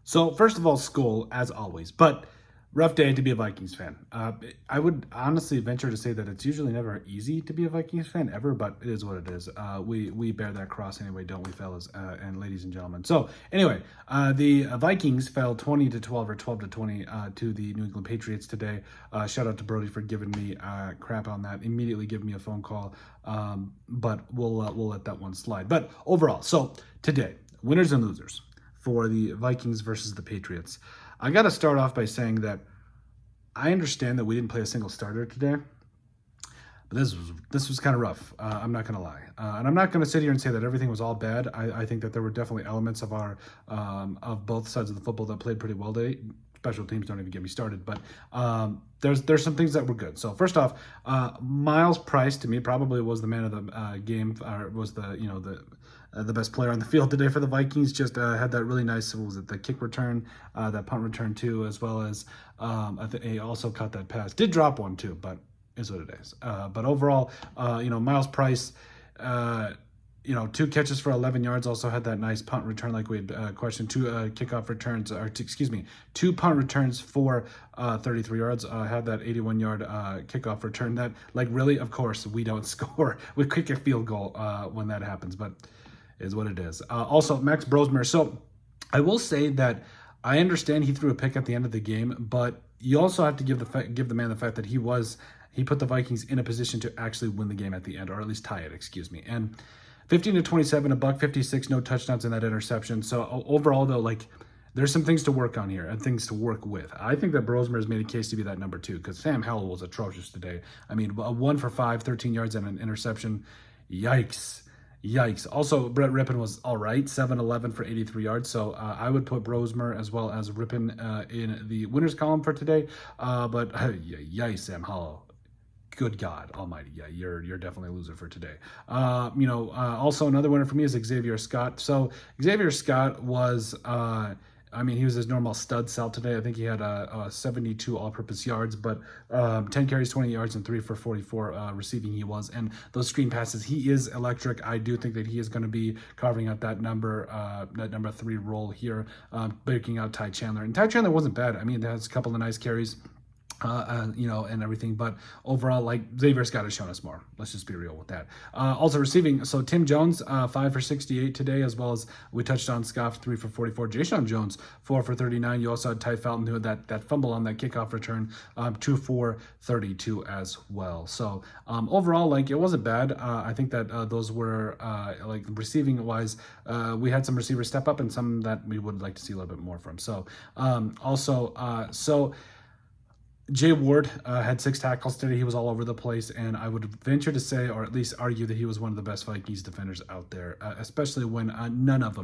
So first of all, Skull as always, but rough day to be a Vikings fan. I would honestly venture to say that it's usually never easy to be a Vikings fan ever, but it is what it is. We bear that cross anyway, don't we, fellas and ladies and gentlemen? So anyway, the Vikings fell 20-12 or 12-20 to the New England Patriots today. Shout out to Brody for giving me crap on that. Immediately give me a phone call, but we'll let that one slide. But overall, so today, winners and losers for the Vikings versus the Patriots. I got to start off by saying that I understand that we didn't play a single starter today, but this was kind of rough. I'm not going to lie, and I'm not going to sit here and say that everything was all bad. I think that there were definitely elements of our of both sides of the football that played pretty well today. Special teams don't even get me started, but there's some things that were good. So first off, Miles Price to me probably was the man of the game, or was the best player on the field today for the Vikings. Just had that really nice, what was it, the kick return, that punt return too, as well as I think he also caught that pass. Did drop one too, but is what it is. But overall, Miles Price, 2 catches for 11 yards, also had that nice punt return like we had questioned, 2 kickoff returns, or 2 punt returns for 33 yards, had that 81-yard kickoff return that, like, really, of course, we don't score. We kick a field goal when that happens, but is what it is. Also, Max Brosmer. So I will say that I understand he threw a pick at the end of the game, but you also have to give the man the fact that he put the Vikings in a position to actually win the game at the end, or at least tie it, And 15-27, a $156, no touchdowns in that interception. So overall, though, like, there's some things to work on here and things to work with. I think that Brosmer has made a case to be that number 2, because Sam Howell was atrocious today. I mean, 1 for 5, 13 yards and an interception. Yikes. Also, Brett Rippon was all right, 7-11 for 83 yards. So I would put Brosmer as well as Rippon in the winners column for today. But yikes, Sam Howell. Good God Almighty! Yeah, you're definitely a loser for today. Also another winner for me is Xavier Scott. So Xavier Scott was, he was his normal stud cell today. I think he had 72 all-purpose yards, but 10 carries, 20 yards, and 3 for 44 receiving he was. And those screen passes, he is electric. I do think that he is going to be carving out that number 3 role here, breaking out Ty Chandler. And Ty Chandler wasn't bad. I mean, he has a couple of nice carries. And everything, but overall, like, Xavier Scott has shown us more. Let's just be real with that. Also receiving, so Tim Jones, 5 for 68 today, as well as we touched on Scoff, 3 for 44. Jayshon Jones, 4 for 39. You also had Ty Felton, who had that fumble on that kickoff return, 2 for 32 as well. So overall, like, it wasn't bad. I think that those were, like, receiving wise, we had some receivers step up and some that we would like to see a little bit more from. So Jay Ward had 6 tackles today. He was all over the place, and I would venture to say, or at least argue, that he was one of the best Vikings defenders out there, especially when none of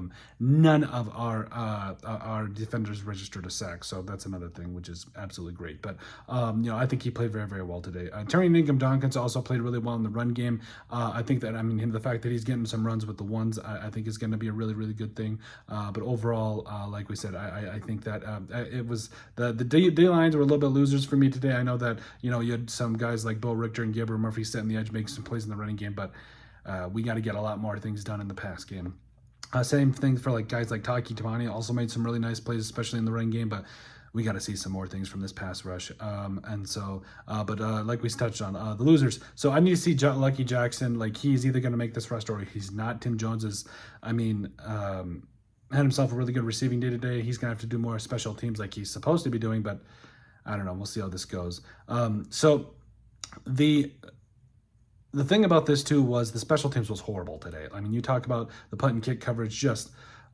our defenders registered a sack. So that's another thing, which is absolutely great. But I think he played very, very well today. Terry Ninkum-Dawkins also played really well in the run game. I think that the fact that he's getting some runs with the ones, I think is going to be a really, really good thing. But overall, like we said, I think that it was the D-lines were a little bit losers for me today. I know that you had some guys like Bo Richter and Gabriel Murphy setting the edge, making some plays in the running game, but we got to get a lot more things done in the pass game. Same thing for like guys like Taki Tamani, also made some really nice plays, especially in the running game, but we got to see some more things from this pass rush. Like we touched on, the losers. So I need to see Lucky Jackson. Like, he's either going to make this rush or he's not. Tim Jones is, had himself a really good receiving day today. He's going to have to do more special teams like he's supposed to be doing, but I don't know. We'll see how this goes. So the thing about this too was the special teams was horrible today. I mean, you talk about the punt and kick coverage, just,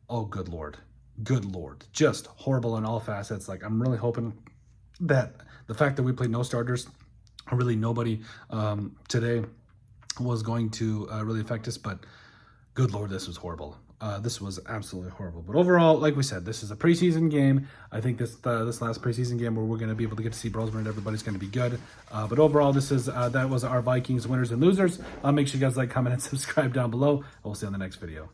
oh, good Lord, just horrible in all facets. Like, I'm really hoping that the fact that we played no starters, or really nobody today, was going to really affect us. But good Lord, this was horrible. This was absolutely horrible. But overall, like we said, this is a preseason game. I think this last preseason game where we're going to be able to get to see Brosmer and everybody's going to be good. But overall, that was our Vikings winners and losers. Make sure you guys like, comment, and subscribe down below. We'll see you on the next video.